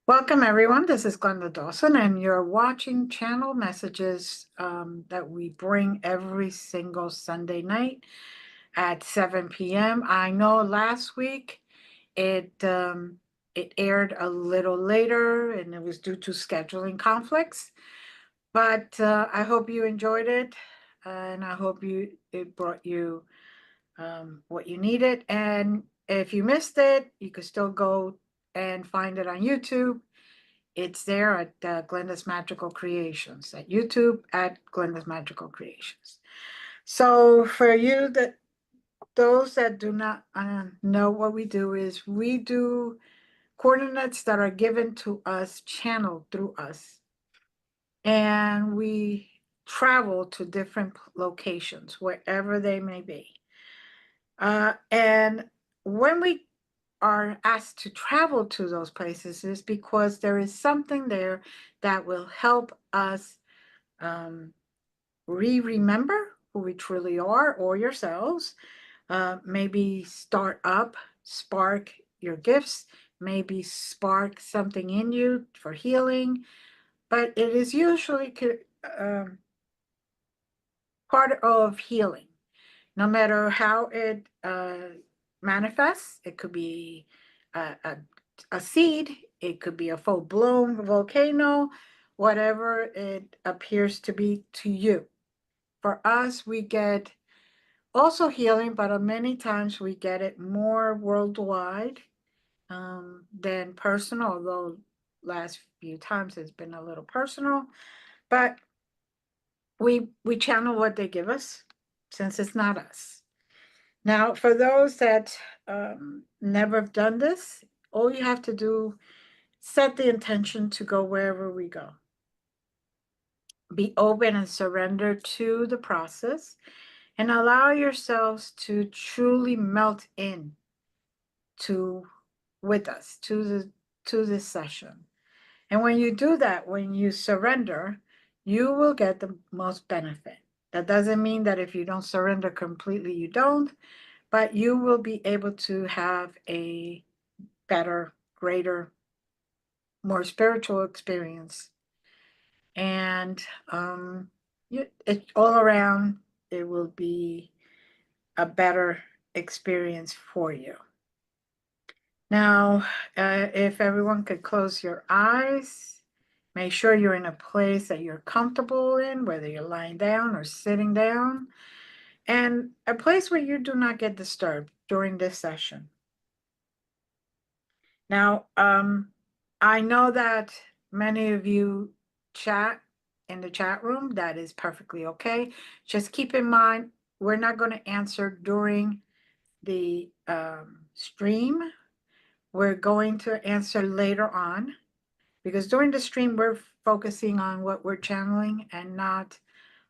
Welcome, everyone. This is Glenda Dawson, and you're watching Channel Messages that we bring every single Sunday night at 7 p.m. I know last week it aired a little later, and it was due to scheduling conflicts. But I hope you enjoyed it, and I hope it brought you what you needed. And if you missed it, you could still go and find it on YouTube. It's there at Glenda's Magical Creations, at YouTube at Glenda's Magical Creations. So for you, those that do not know what we do is we do coordinates that are given to us, channeled through us. And we travel to different locations, wherever they may be. And when we are asked to travel to those places is because there is something there that will help us remember who we truly are, or yourselves, maybe spark your gifts, maybe spark something in you for healing, but it is usually part of healing, no matter how it manifests. It could be a seed, it could be a full-blown volcano, whatever it appears to be to you. For us, we get also healing, but many times we get it more worldwide than personal, although last few times it's been a little personal. But we channel what they give us, since it's not us. Now, for those that never have done this, all you have to do, set the intention to go wherever we go. Be open and surrender to the process, and allow yourselves to truly melt in with us to this session. And when you do that, when you surrender, you will get the most benefit. That doesn't mean that if you don't surrender completely, you don't, but you will be able to have a better, greater, more spiritual experience. And all around, it will be a better experience for you. Now, if everyone could close your eyes, make sure you're in a place that you're comfortable in, whether you're lying down or sitting down, and a place where you do not get disturbed during this session. Now, I know that many of you chat in the chat room. That is perfectly okay. Just keep in mind, we're not going to answer during the stream. We're going to answer later on, because during the stream, we're focusing on what we're channeling and not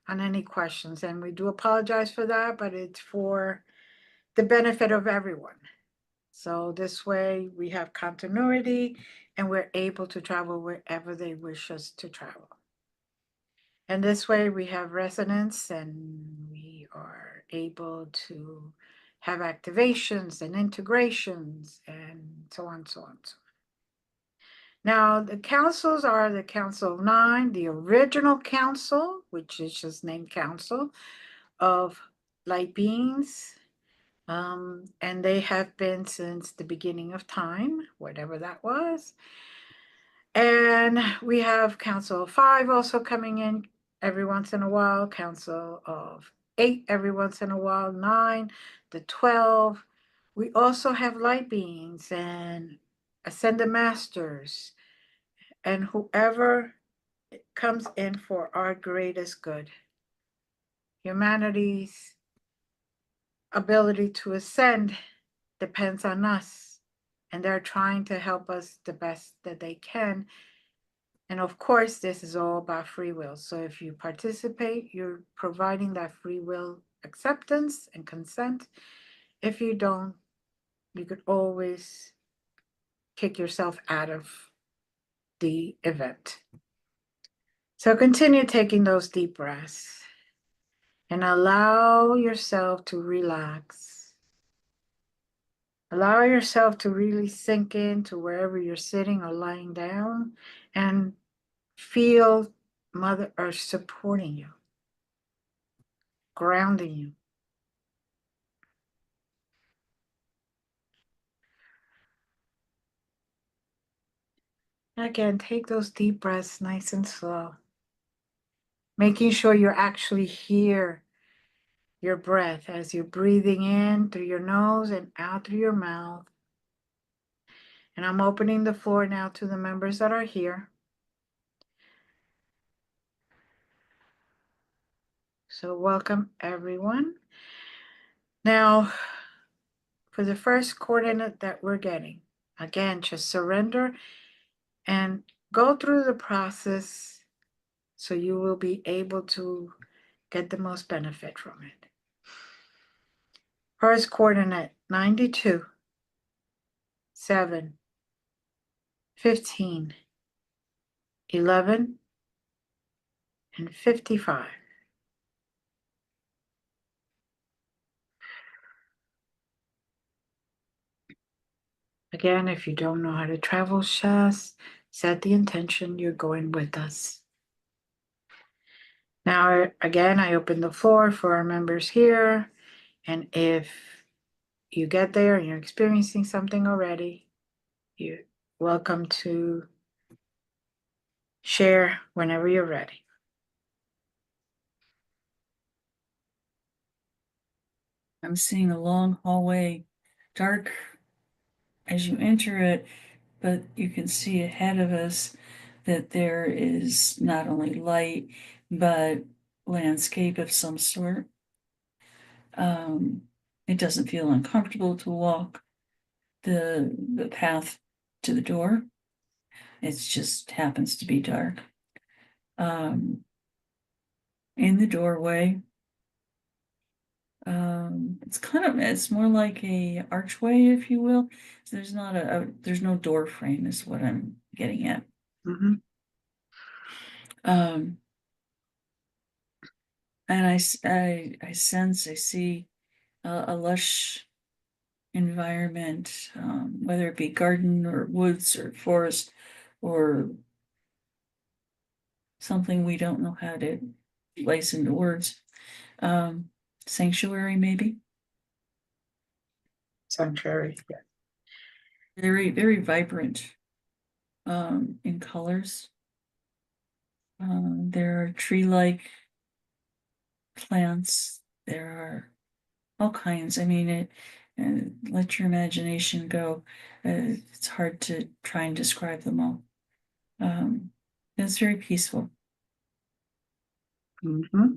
on any questions. And we do apologize for that, but it's for the benefit of everyone. So this way we have continuity and we're able to travel wherever they wish us to travel. And this way we have resonance, and we are able to have activations and integrations and so on, so on, so on. Now, the councils are the Council of Nine, the original council, which is just named Council of Light Beings. And they have been since the beginning of time, whatever that was. And we have Council of Five also coming in every once in a while, Council of Eight every once in a while, 9, the 12. We also have light beings and ascended masters and whoever comes in for our greatest good. Humanity's ability to ascend depends on us, and they're trying to help us the best that they can. And of course, this is all about free will. So if you participate, you're providing that free will acceptance and consent. If you don't, you could always kick yourself out of the event. So continue taking those deep breaths and allow yourself to relax. Allow yourself to really sink into wherever you're sitting or lying down and feel Mother Earth supporting you, grounding you. Again, take those deep breaths nice and slow, making sure you're actually here, your breath as you're breathing in through your nose and out through your mouth. And I'm opening the floor now to the members that are here. So welcome everyone. Now, for the first coordinate that we're getting, again, just surrender and go through the process so you will be able to get the most benefit from it. First coordinate, 92, 7, 15, 11, and 55. Again, if you don't know how to travel, just set the intention you're going with us. Now, again, I open the floor for our members here. And if you get there and you're experiencing something already, you're welcome to share whenever you're ready. I'm seeing a long hallway, dark as you enter it, but you can see ahead of us that there is not only light, but landscape of some sort. It doesn't feel uncomfortable to walk the path to the door. It just happens to be dark. In the doorway, it's more like a archway, if you will. So there's no door frame is what I'm getting at. Mm-hmm. And I sense, I see a lush environment, whether it be garden or woods or forest or something we don't know how to place into words. Sanctuary, maybe. Sanctuary. Yeah. Very, very vibrant in colors. There are tree-like plants. There are all kinds. I mean, let your imagination go. It's hard to try and describe them all. It's very peaceful. Mm-hmm.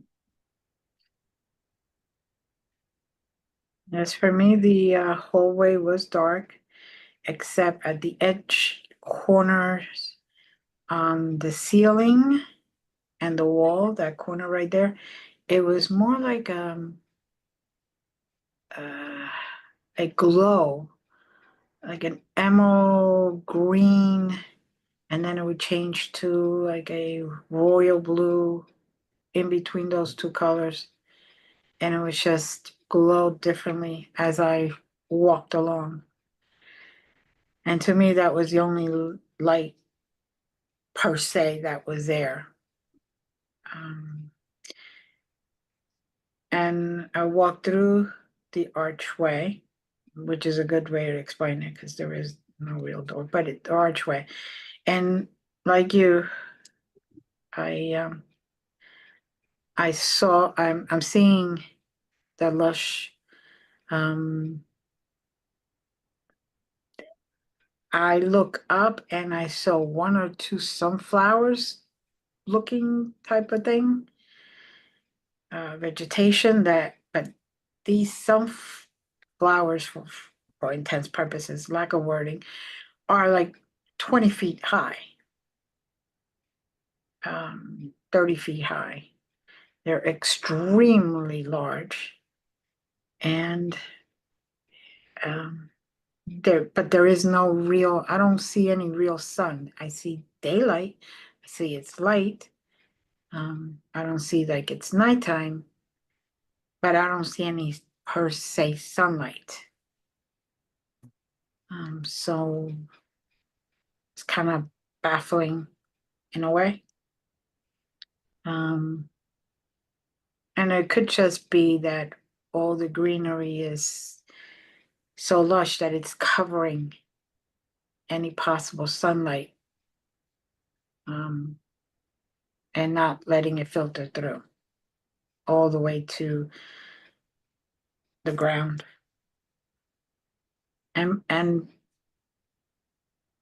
As for me, the hallway was dark, except at the edge corners on the ceiling and the wall, that corner right there, it was more like uh, a glow, like an emerald green, and then it would change to like a royal blue in between those two colors. And it was just glowed differently as I walked along. And to me, that was the only light per se that was there. Um, and I walked through the archway, which is a good way to explain it because there is no real door, but the archway. And like you, I I'm seeing the lush I look up and I saw one or two sunflowers looking type of thing, vegetation that, but these sunflowers, for intense purposes, lack of wording, are like 20 feet high, 30 feet high. They're extremely large. And but there is no real, I don't see any real sun. I see daylight, I see it's light. I don't see like it's nighttime, but I don't see any per se sunlight. So it's kind of baffling in a way. Um, and it could just be that all the greenery is so lush that it's covering any possible sunlight, um, and not letting it filter through all the way to the ground. And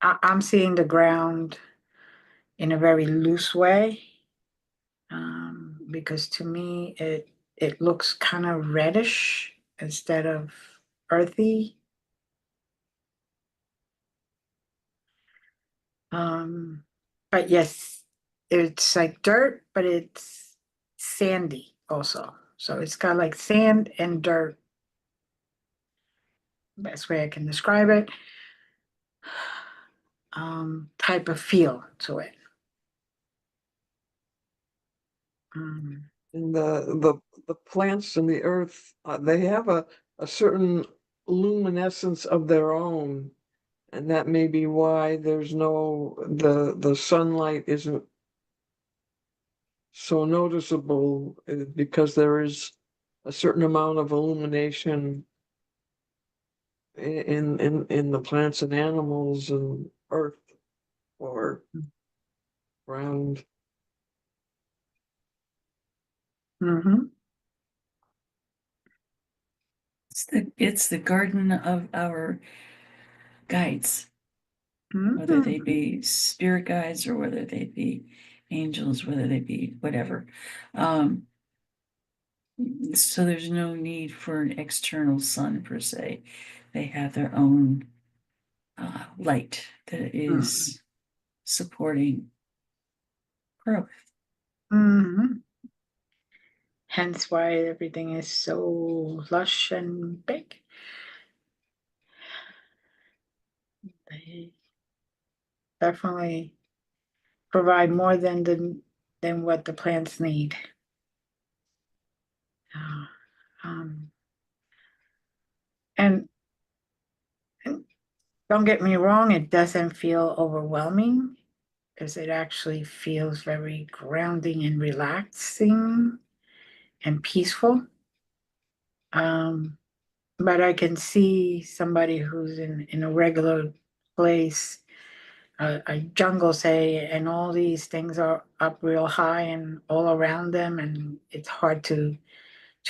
I'm seeing the ground in a very loose way, because to me it looks kind of reddish instead of earthy. Um, but yes, it's like dirt, but it's sandy also. So it's got like sand and dirt, best way I can describe it, type of feel to it. Um, And the plants and the earth, they have a certain luminescence of their own. And that may be why there's no, the sunlight isn't so noticeable, because there is a certain amount of illumination in the plants and animals and earth or ground. mhm, It's the garden of our guides, whether they mhm, be spirit guides or whether they be angels, whether they be whatever. So there's no need for an external sun per se. They have their own light that mhm, is supporting growth. mhm. Hence why everything is so lush and big. They definitely provide more than what the plants need. Uh, um, and, and don't get me wrong, it doesn't feel overwhelming because it actually feels very grounding and relaxing and peaceful. Um, but I can see somebody who's in a regular place, a jungle, say, and all these things are up real high and all around them, and it's hard to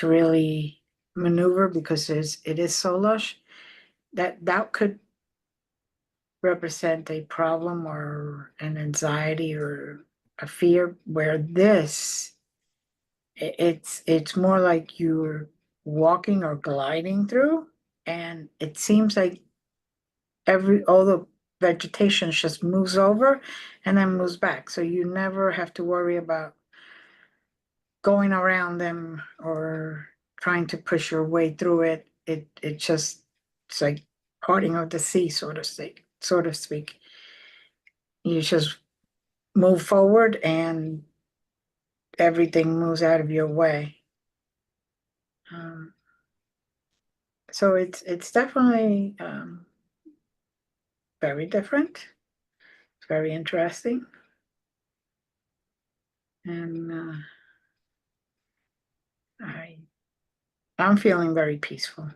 really maneuver because it is so lush. That could represent a problem or an anxiety or a fear, where this it's more like you're walking or gliding through, and it seems like all the vegetation just moves over and then moves back, so you never have to worry about going around them or trying to push your way through it. It just, it's like parting of the sea, so to speak. You just move forward and everything moves out of your way. Um, so it's definitely, very different. It's very interesting, and I I'm feeling very peaceful.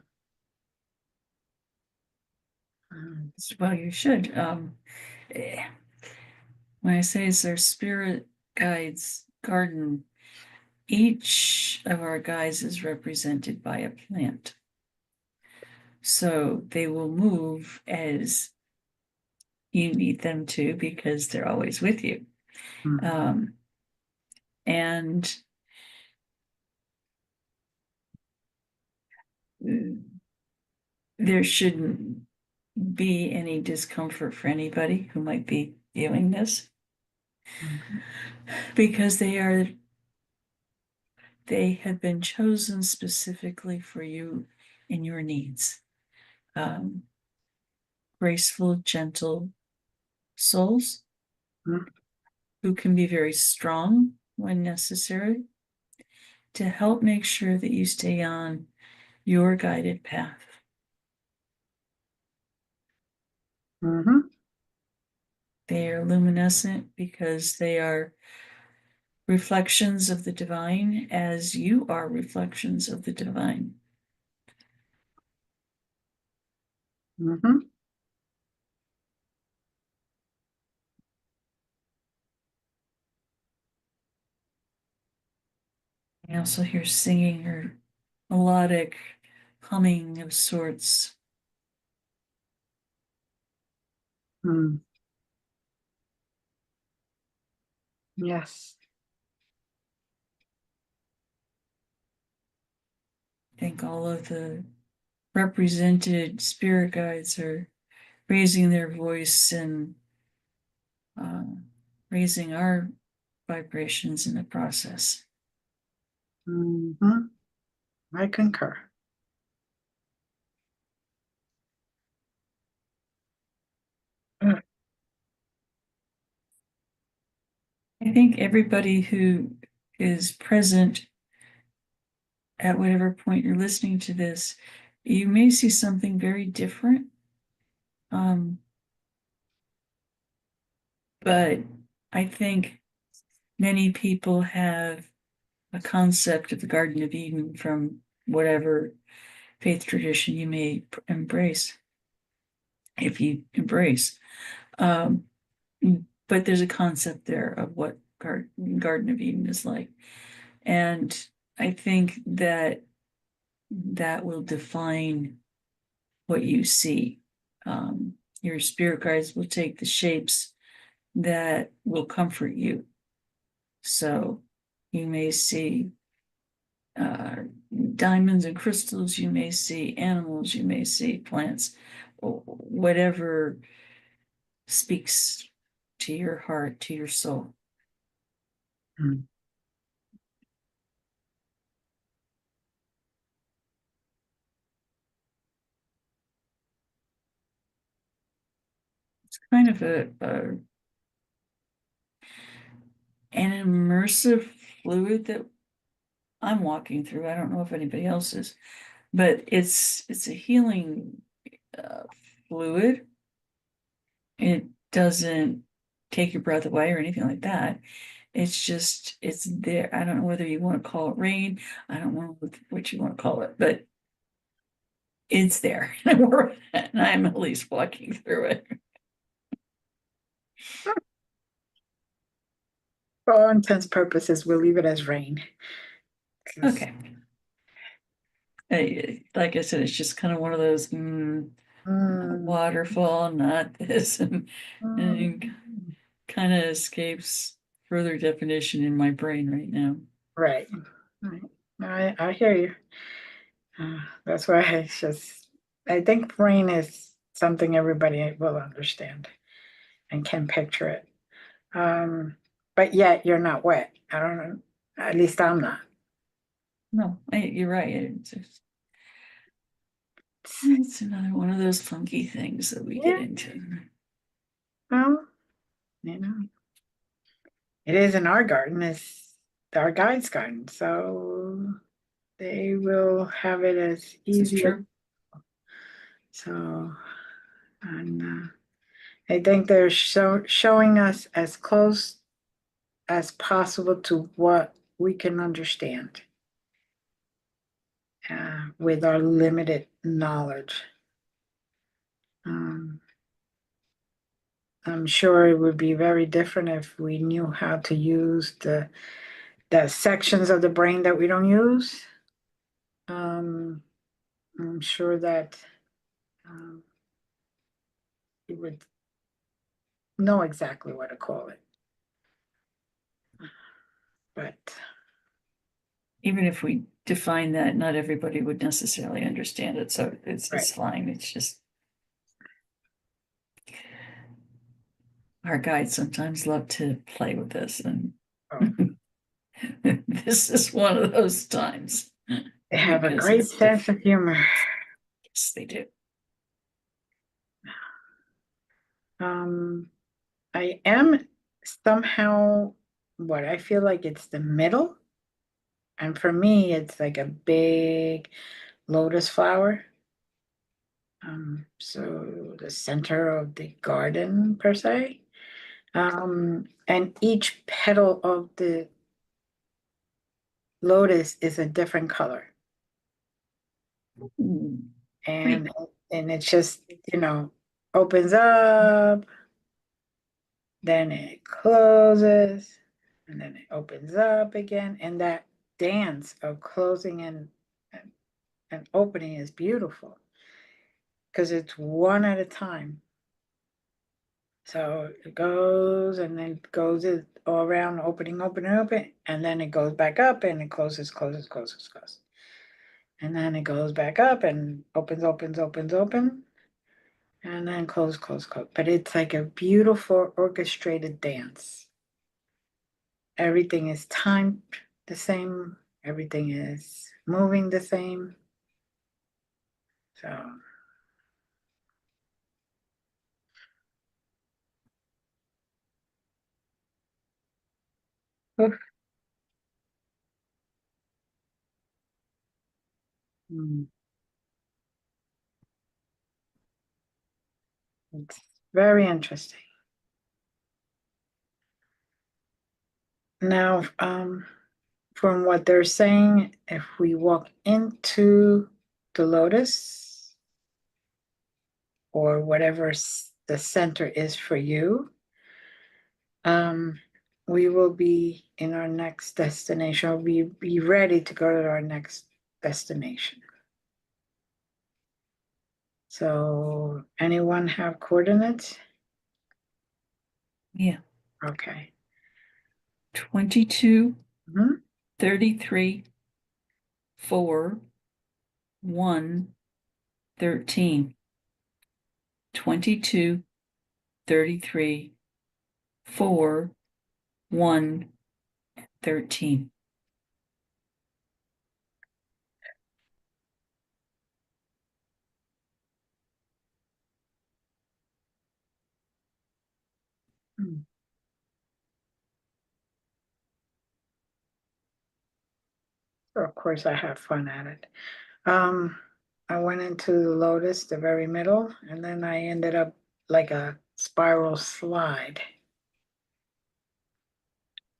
Um, Well, you should. Eh, when I say it's our spirit guides garden, each of our guides is represented by a plant. So they will move as you need them to because they're always with you. Mhm. And there shouldn't be any discomfort for anybody who might be viewing this, Mhm. because they have been chosen specifically for you and your needs. Graceful, gentle souls Mhm. who can be very strong when necessary to help make sure that you stay on your guided path. Mhm. They are luminescent because they are reflections of the divine, as you are reflections of the divine. Mhm. I also hear singing or melodic humming of sorts. Mm. Yes. I think all of the represented spirit guides are raising their voice and uh, raising our vibrations in the process. Mhm. I concur. Mm. I think everybody who is present at whatever point you're listening to this, you may see something very different. But I think many people have a concept of the Garden of Eden from whatever faith tradition you may embrace, if you embrace. Um, but there's a concept there of what Garden of Eden is like. And I think that that will define what you see. Your spirit guides will take the shapes that will comfort you. So you may see uh, diamonds and crystals, you may see animals, you may see plants, whatever speaks to your heart, to your soul. Mm. It's kind of an immersive fluid that I'm walking through. I don't know if anybody else is, but it's a healing uh, fluid. It doesn't take your breath away or anything like that. It's just, it's there. I don't know whether you want to call it rain. I don't know what you want to call it, but it's there. And I'm at least walking through it. For all intents and purposes, we'll leave it as rain. 'Cause- Okay. Like I said, it's just kind of one of those Mm. waterfall, not this, and Mm. kind of escapes further definition in my brain right now. Right. Right. I hear you. That's why I think rain is something everybody will understand and can picture it. Um, but yet you're not wet. I don't know. At least I'm not. No, you're right. It's another one of those funky things that we get Yeah. into. Well, you know, it is in our garden. It's our guide's garden, so they will have it as This is easy as true. so. And I think they're showing us as close as possible to what we can understand with our limited knowledge. Um, I'm sure it would be very different if we knew how to use the sections of the brain that we don't use. I'm sure that it would know exactly what to call it. But Even if we define that, not everybody would necessarily understand it, so it's Right. fine. It's just our guides sometimes love to play with this, and oh, this is one of those times. they have a Because great it's sense of humor. Yes, they do. I am somehow what I feel like it's the middle. And for me, it's like a big lotus flower. So the center of the garden per se. And each petal of the lotus is a different color. Mm. And it's just, opens up, then it closes, and then it opens up again. And that dance of closing and opening is beautiful because it's one at a time. So it goes and then goes all around, opening, and then it goes back up and it closes, closes, closes, closes. And then it goes back up and opens, open, and then close, close, close. But it's like a beautiful orchestrated dance. Everything is timed the same, everything is moving the same. So oof. Mm. It's very interesting. Now, from what they're saying, if we walk into the lotus or whatever the center is for you, we will be in our next destination. We'll be ready to go to our next destination. So, anyone have coordinates? Yeah. Okay. 22, Mhm. 33, 4, 1, 13. 22, 33, 4, 1, 13. Hmm. So of course, I have fun at it. I went into the lotus, the very middle, and then I ended up like a spiral slide.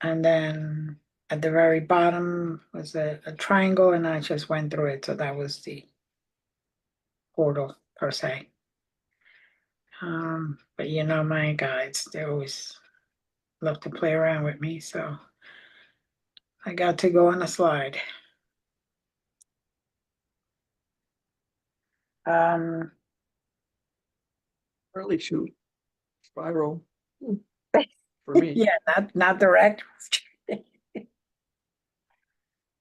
And then at the very bottom was a triangle, and I just went through it. So that was the portal per se. But my guides, they always love to play around with me. So I got to go on a slide. Um, Early shoot, spiral. For me. yeah, not direct.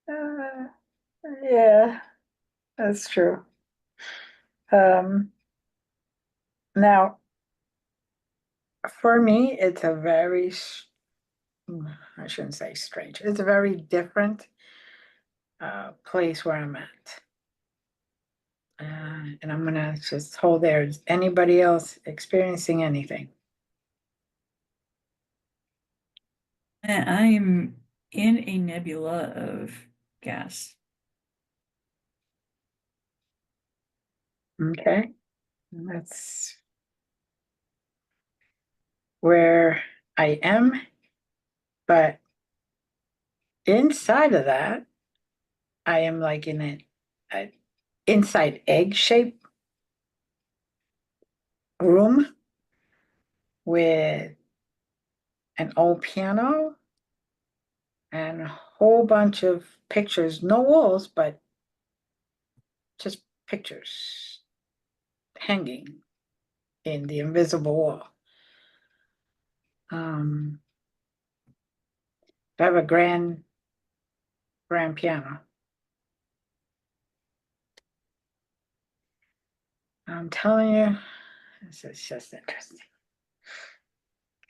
Uh, yeah, that's true. Um, Now, for me, it's a very, I shouldn't say strange, it's a very different place where I'm at. And I'm gonna just hold there. Is anybody else experiencing anything? I'm in a nebula of gas. Okay, that's where I am, but inside of that, I am like in a inside egg shaped room with an old piano and a whole bunch of pictures, no walls, but just pictures hanging in the invisible wall. I have a grand piano. I'm telling you, this is just interesting.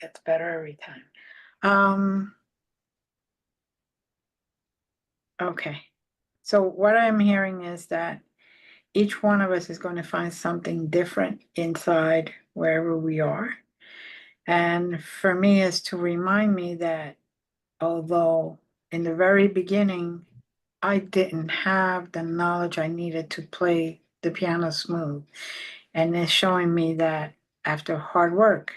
Gets better every time. Okay. So what I'm hearing is that each one of us is going to find something different inside wherever we are. And for me is to remind me that although in the very beginning, I didn't have the knowledge I needed to play the piano smooth. And it's showing me that after hard work,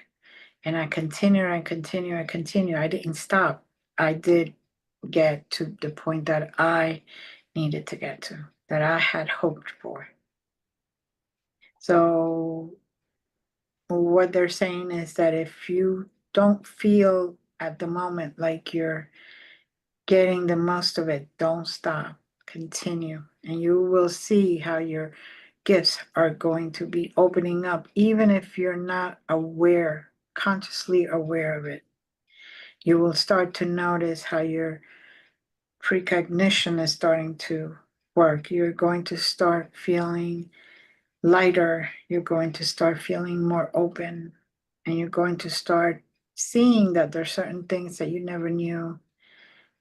and I continue and continue and continue, I didn't stop. I did get to the point that I needed to get to, that I had hoped for. So what they're saying is that if you don't feel at the moment like you're getting the most of it, don't stop, continue, and you will see how your gifts are going to be opening up, even if you're not aware, consciously aware of it. You will start to notice how your precognition is starting to work. You're going to start feeling lighter. You're going to start feeling more open. And you're going to start seeing that there's certain things that you never knew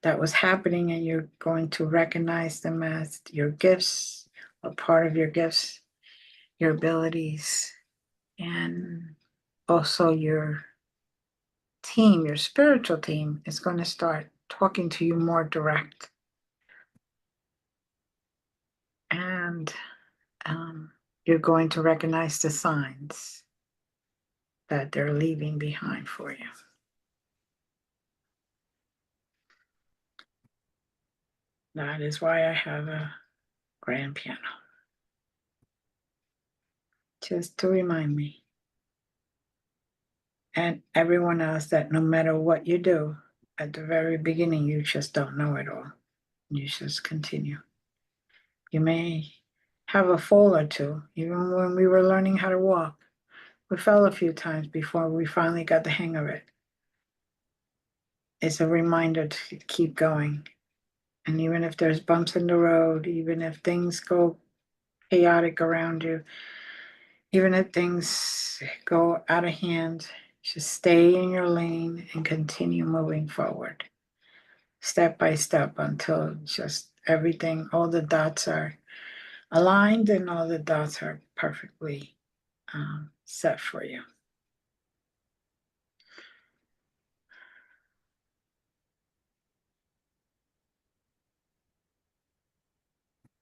that was happening, and you're going to recognize them as your gifts, or part of your gifts, your abilities, and also your team, your spiritual team is going to start talking to you more direct. And you're going to recognize the signs that they're leaving behind for you. That is why I have a grand piano. Just to remind me. And everyone else that no matter what you do, at the very beginning, you just don't know it all. You just continue. You may have a fall or two. Even when we were learning how to walk, we fell a few times before we finally got the hang of it. It's a reminder to keep going. And even if there's bumps in the road, even if things go chaotic around you, even if things go out of hand, just stay in your lane and continue moving forward, step by step, until just everything, all the dots are aligned and all the dots are perfectly set for you.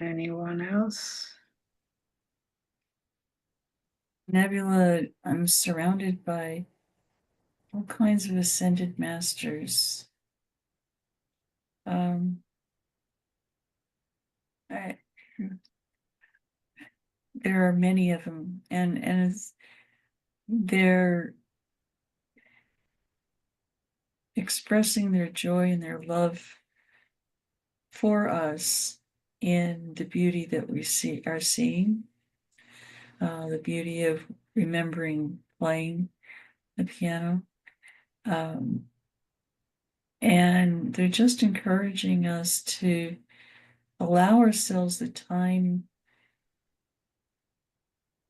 Anyone else? Nebula, I'm surrounded by all kinds of ascended masters. There are many of them, and they're expressing their joy and their love for us in the beauty that we are seeing, the beauty of remembering playing the piano. And they're just encouraging us to allow ourselves the time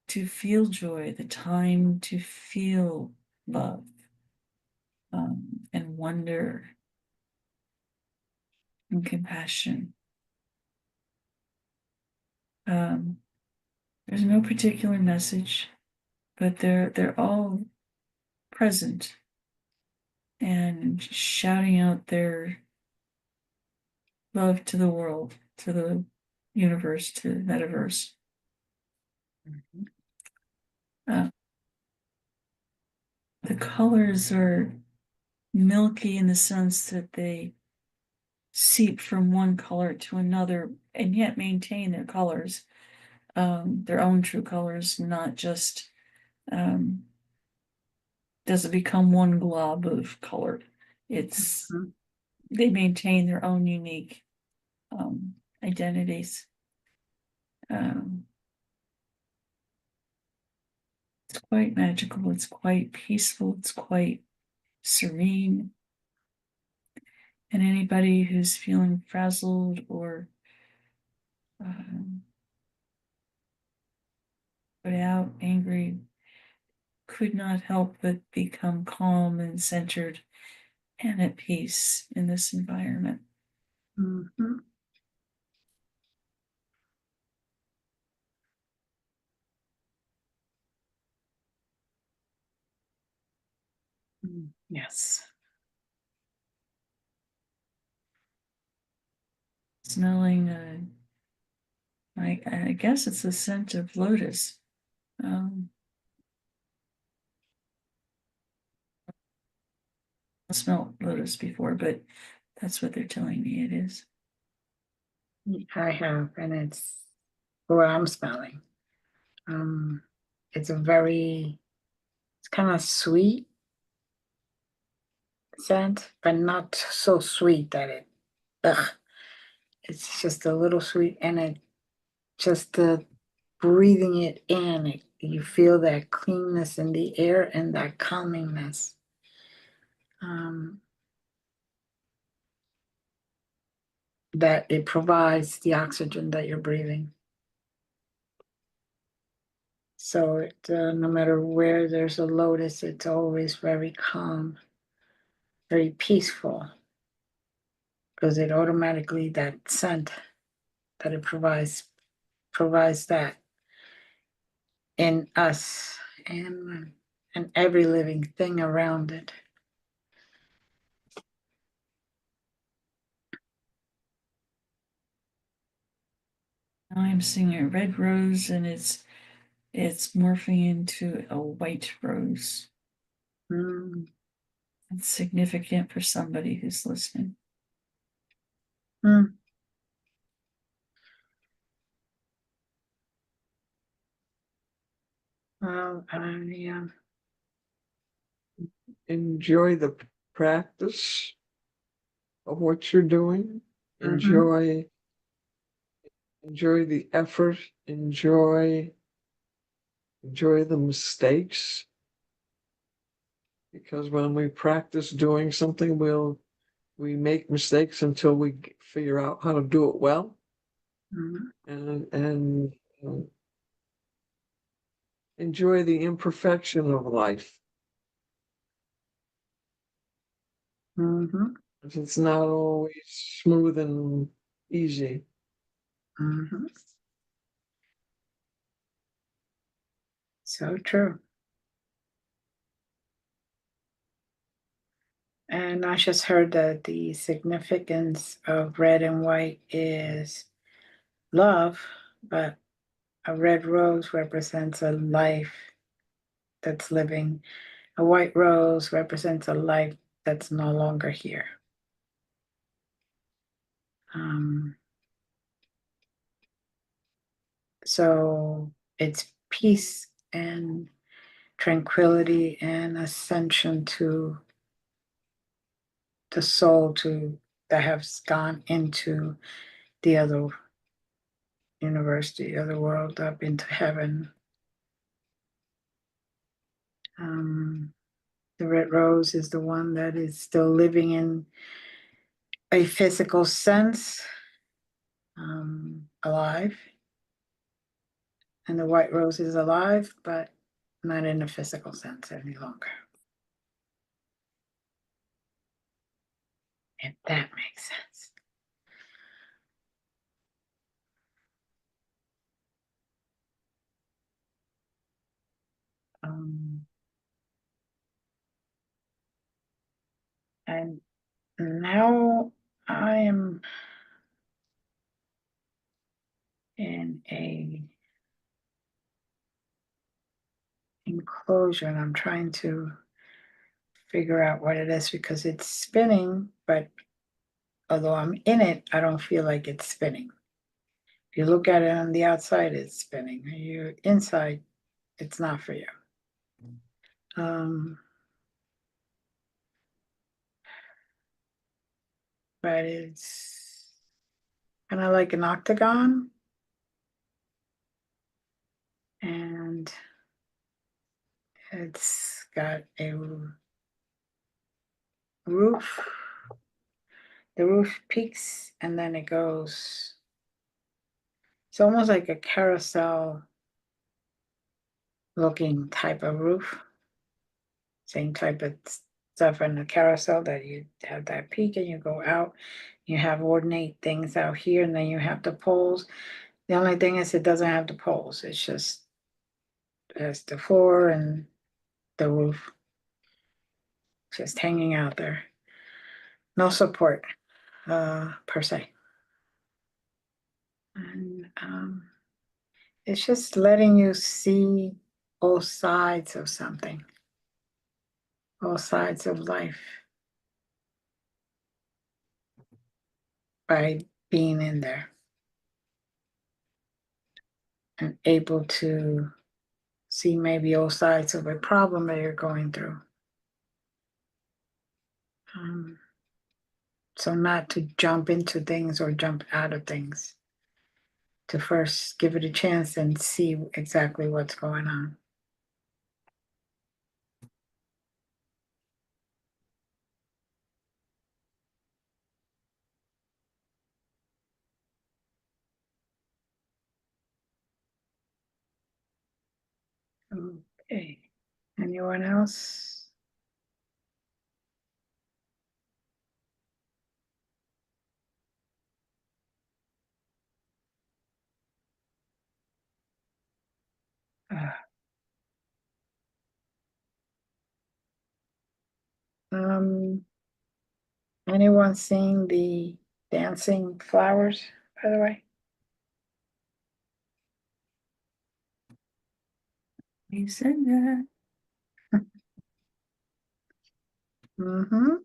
to feel joy, the time to feel love, and wonder and compassion. There's no particular message, but they're all present and shouting out their love to the world, to the universe, to the metaverse. The colors are milky in the sense that they seep from one color to another and yet maintain their colors, their own true colors, not just doesn't become one glob of color. It's they maintain their own unique identities. It's quite magical, it's quite peaceful, it's quite serene. And anybody who's feeling frazzled or put out, angry, could not help but become calm and centered and at peace in this environment. Mhm. Yes. Smelling, I guess it's the scent of lotus. I smelled lotus before, but that's what they're telling me it is. I have, and it's what I'm smelling. It's it's kind of sweet scent, but not so sweet that ugh. It's just a little sweet, and it just the breathing it in, you feel that cleanness in the air and that calmingness. That it provides the oxygen that you're breathing. So no matter where there's a lotus, it's always very calm, very peaceful, because it automatically, that scent that it provides that in us and every living thing around it. Now I'm seeing a red rose, and it's morphing into a white rose. Mm. It's significant for somebody who's listening. Mm. Well, yeah. Enjoy the practice of what you're doing. Mhm. Enjoy the effort, enjoy the mistakes. Because when we practice doing something, we make mistakes until we figure out how to do it well. Mhm. And enjoy the imperfection of life. Mhm. It's not always smooth and easy. Mhm. So true. And I just heard that the significance of red and white is love, but a red rose represents a life that's living. A white rose represents a life that's no longer here. Um, so it's peace and tranquility and ascension to the soul that has gone into the other universe, the other world, up into heaven. The red rose is the one that is still living in a physical sense, alive. And the white rose is alive, but not in a physical sense any longer. If that makes sense. Um, and now I am in a enclosure, and I'm trying to figure out what it is because it's spinning, but although I'm in it, I don't feel like it's spinning. If you look at it on the outside, it's spinning. You're inside, it's not for you. But it's kind of like an octagon, and it's got roof. The roof peaks and then it goes. It's almost like a carousel looking type of roof. Same type of stuff in the carousel that you have that peak and you go out. You have ornate things out here and then you have the poles. The only thing is it doesn't have the poles. It's just has the floor and the roof just hanging out there. No support per se. And it's just letting you see both sides of something, both sides of life by being in there and able to see maybe both sides of a problem that you're going through. So not to jump into things or jump out of things, to first give it a chance and see exactly what's going on. Okay. Anyone else? Um, anyone seeing the dancing flowers, by the way? You said that. Mm-hmm.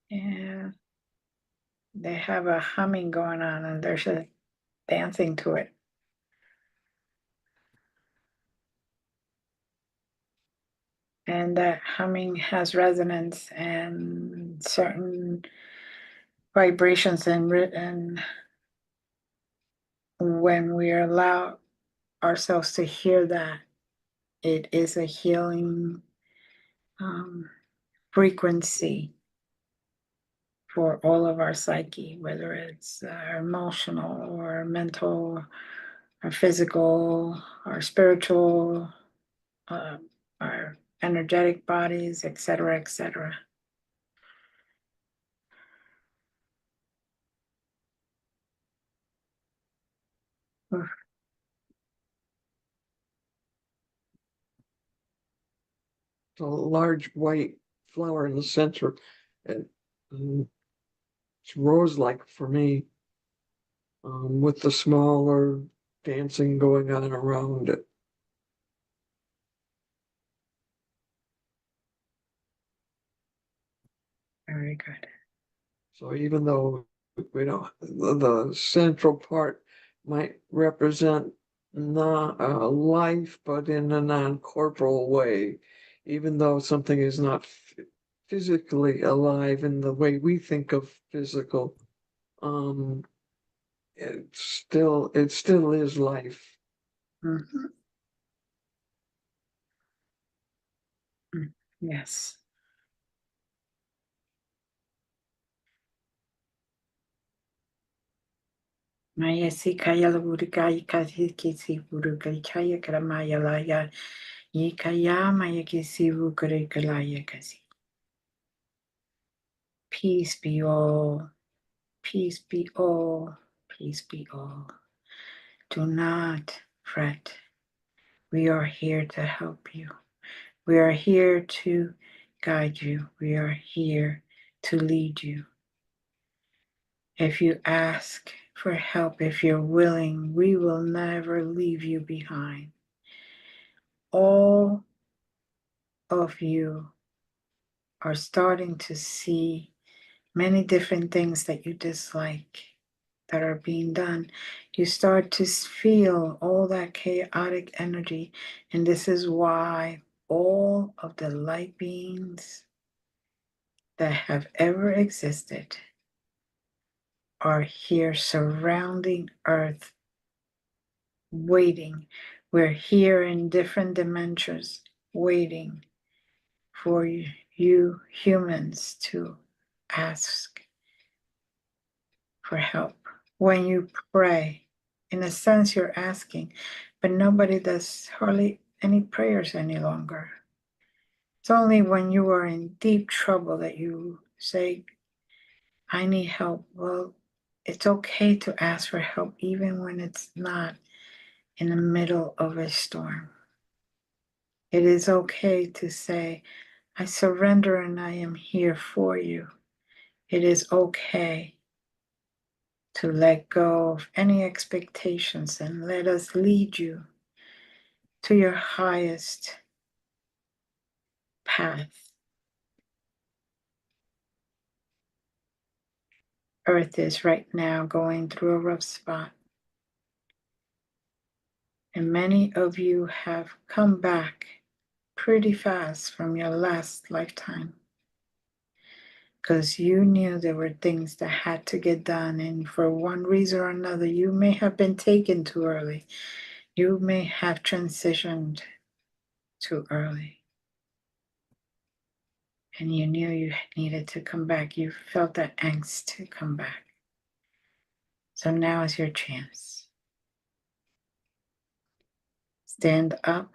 Yeah. They have a humming going on and they're just dancing to it. And that humming has resonance and certain vibrations and when we allow ourselves to hear that, it is a healing frequency for all of our psyche, whether it's our emotional or mental, our physical, our spiritual, uh, our energetic bodies, etc., etc. A large white flower in the center. And it's rose-like for me, with the smaller dancing going on around it. Very good. So even though the central part might represent not life, but in a non-corporal way, even though something is not physically alive in the way we think of physical, um, it still is life. Mm-hmm. Yes. Maya si kaya laburika ikasi kisi buruka kaya karamaya laya yikaya maya kisi vukare kalaya kasi. Peace be all, peace be all, peace be all. Do not fret. We are here to help you. We are here to guide you. We are here to lead you. If you ask for help, if you're willing, we will never leave you behind. All of you are starting to see many different things that you dislike that are being done. You start to feel all that chaotic energy, and this is why all of the light beings that have ever existed are here surrounding Earth, waiting, We're here in different dimensions waiting for you humans to ask for help. When you pray, in a sense, you're asking, but nobody does hardly any prayers any longer. It's only when you are in deep trouble that you say, I need help. Well, it's okay to ask for help, even when it's not in the middle of a storm. It is okay to say, I surrender and I am here for you. It is okay to let go of any expectations and let us lead you to your highest path. Earth is right now going through a rough spot. And many of you have come back pretty fast from your last lifetime because you knew there were things that had to get done, and for one reason or another, you may have been taken too early. You may have transitioned too early. And you knew you needed to come back. You felt that angst to come back. So now is your chance. Stand up,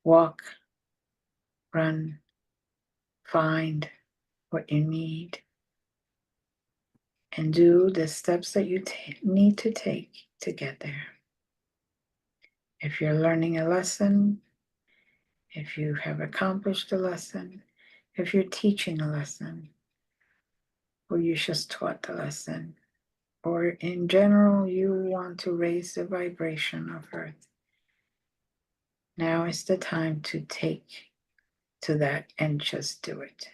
walk, run, find what you need, and do the steps that you need to take to get there. If you're learning a lesson, if you have accomplished a lesson, if you're teaching a lesson, or you just taught the lesson, or in general, you want to raise the vibration of Earth, now is the time to take to that and just do it.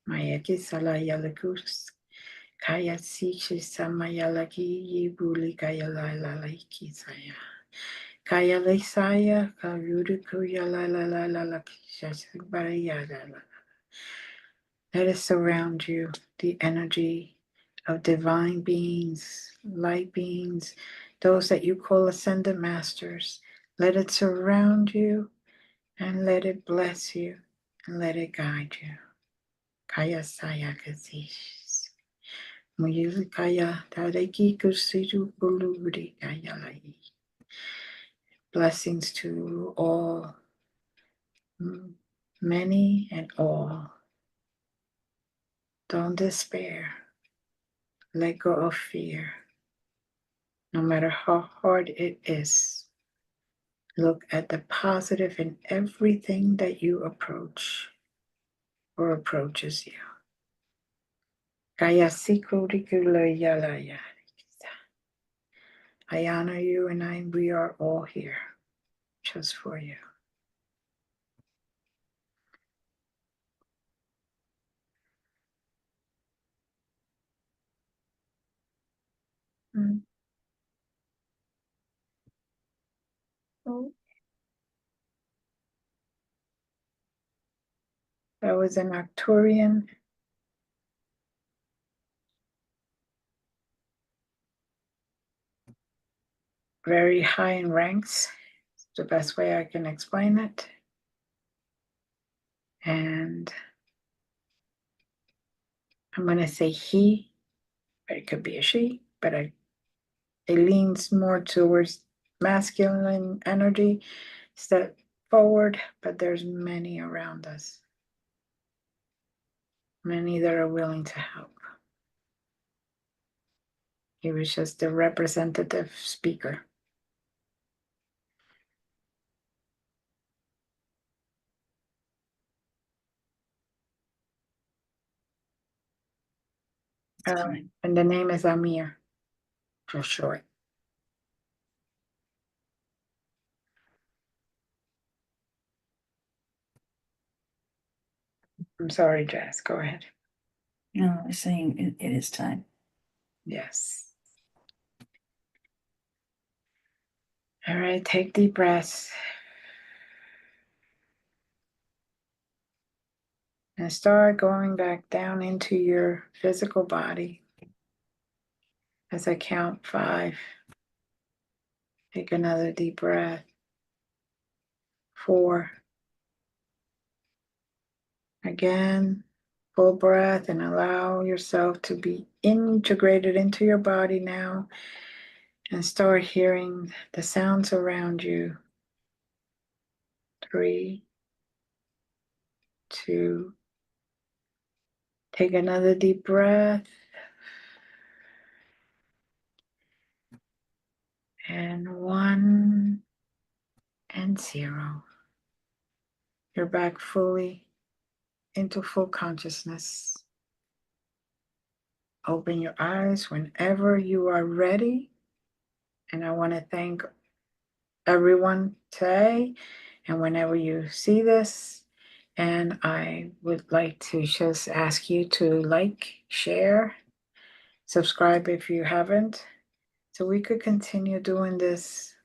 Mayaki salayalakus kaya sichi samayalaki yibuli kaya lalalaki saya. Kaya lesaya kayuruku yalalalaki shasibarayada. Let us surround you, the energy of divine beings, light beings, those that you call ascended masters. Let it surround you and let it bless you and let it guide you. Kaya saya kasish. Muyul kaya tareki kusiru buluri kaya lai. Blessings to all, many and all. Don't despair. Let go of fear. No matter how hard it is, look at the positive in everything that you approach or approaches you. I honor you, and we are all here just for you. Oh. That was an Arcturian. Very high in ranks. It's the best way I can explain it. And I'm going to say he, but it could be a she, but it leans more towards masculine energy. Step forward, but there's many around us. Many that are willing to help. He was just a representative speaker. And the name is Amir, for short. I'm sorry, Jess. Go ahead. No, I'm saying it is time. Yes. All right, take deep breaths. And start going back down into your physical body as I count 5. Take another deep breath. 4. Again, full breath and allow yourself to be integrated into your body now and start hearing the sounds around you. 3, 2. Take another deep breath. And 1 and 0. You're back fully into full consciousness. Open your eyes whenever you are ready. And I want to thank everyone today and whenever you see this. And I would like to just ask you to like, share, subscribe if you haven't, so we could continue doing this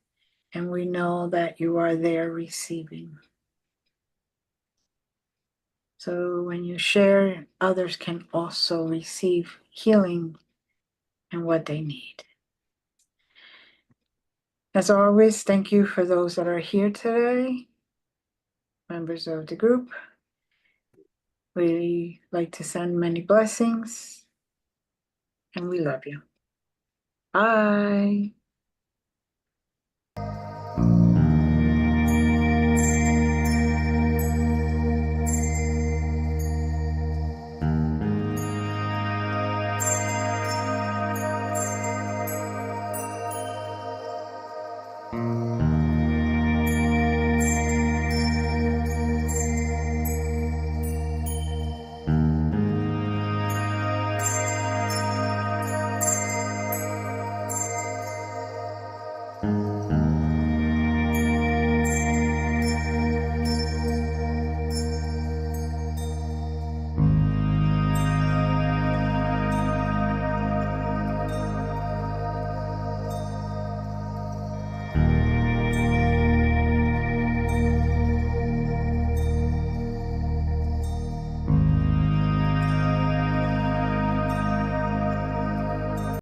and we know that you are there receiving. So when you share, others can also receive healing and what they need. As always, thank you for those that are here today, members of the group. We like to send many blessings, and we love you. Bye.